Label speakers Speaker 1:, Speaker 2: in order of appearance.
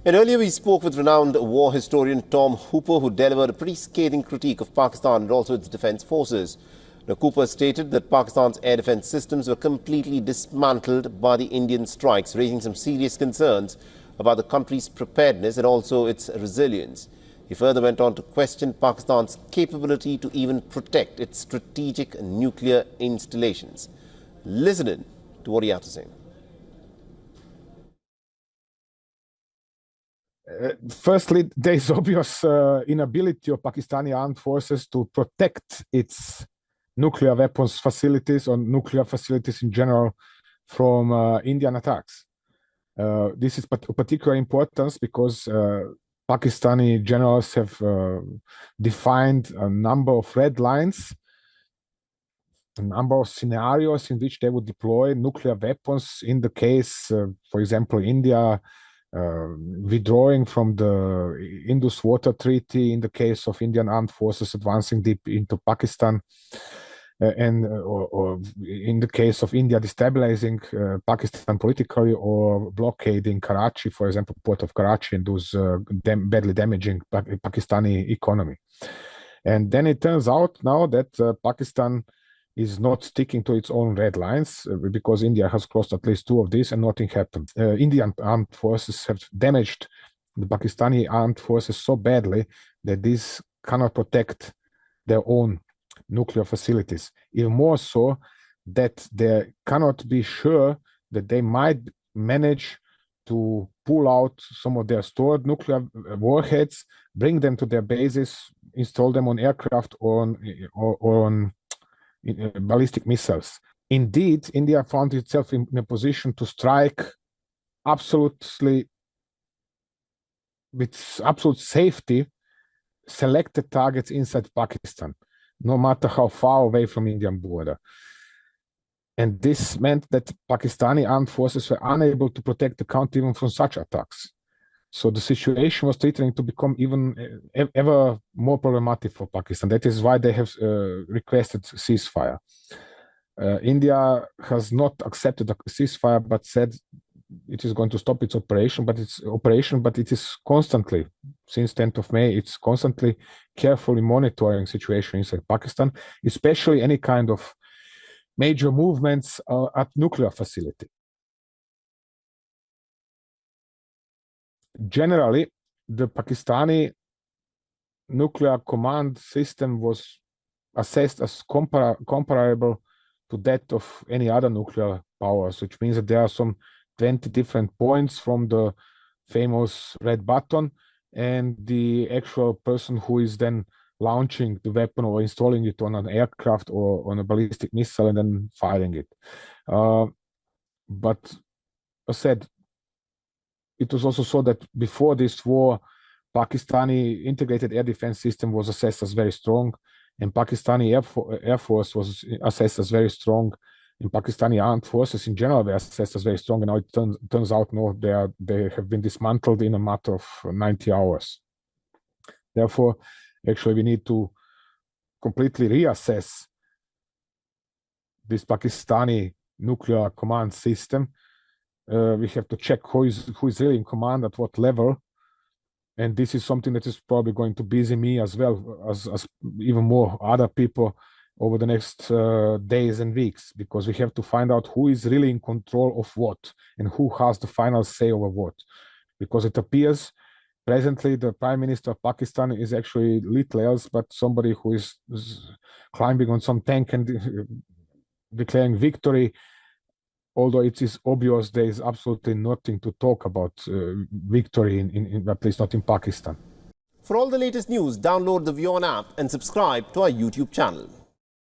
Speaker 1: And earlier we spoke with renowned war historian Tom Hooper, who delivered a pretty scathing critique of Pakistan and also its defence forces. Now, Cooper stated that Pakistan's air defence systems were completely dismantled by the Indian strikes, raising some serious concerns about the country's preparedness and also its resilience. He further went on to question Pakistan's capability to even protect its strategic nuclear installations. Listen in to what he had to say.
Speaker 2: Firstly, there is obvious inability of Pakistani armed forces to protect its nuclear weapons facilities or nuclear facilities in general from Indian attacks. This is of particular importance because Pakistani generals have defined a number of red lines, a number of scenarios in which they would deploy nuclear weapons in the case, for example, India withdrawing from the Indus Water Treaty, in the case of Indian armed forces advancing deep into Pakistan, or in the case of India destabilizing Pakistan politically or blockading Karachi, for example, port of Karachi, and those badly damaging Pakistani economy. And then it turns out now that Pakistan is not sticking to its own red lines because India has crossed at least two of these and nothing happened. Indian armed forces have damaged the Pakistani armed forces so badly that these cannot protect their own nuclear facilities. Even more so that they cannot be sure that they might manage to pull out some of their stored nuclear warheads, bring them to their bases, install them on aircraft or on ballistic missiles. Indeed, India found itself in a position to strike absolutely with absolute safety selected targets inside Pakistan, no matter how far away from Indian border. And this meant that Pakistani armed forces were unable to protect the country even from such attacks. So the situation was threatening to become even ever more problematic for Pakistan. That is why they have requested ceasefire. India has not accepted a ceasefire, but said it is going to stop its operation. But it is constantly, since 10th of May, it's constantly carefully monitoring situation inside Pakistan, especially any kind of major movements at nuclear facility. Generally, the Pakistani nuclear command system was assessed as comparable to that of any other nuclear powers, which means that there are some 20 different points from the famous red button and the actual person who is then launching the weapon or installing it on an aircraft or on a ballistic missile and then firing it. But as I said, it was also so that before this war, Pakistani integrated air defense system was assessed as very strong, and Pakistani Air Force was assessed as very strong, and Pakistani armed forces in general were assessed as very strong. And now it turns out, no, they have been dismantled in a matter of 90 hours. Therefore, actually, we need to completely reassess this Pakistani nuclear command system. We have to check who is really in command at what level, and this is something that is probably going to busy me as well as even more other people over the next days and weeks, because we have to find out who is really in control of what and who has the final say over what, because it appears presently the Prime Minister of Pakistan is actually little else but somebody who is climbing on some tank and declaring victory. Although it is obvious there is absolutely nothing to talk about victory, in at least not in Pakistan.
Speaker 1: For all the latest news, download the WION app and subscribe to our YouTube channel.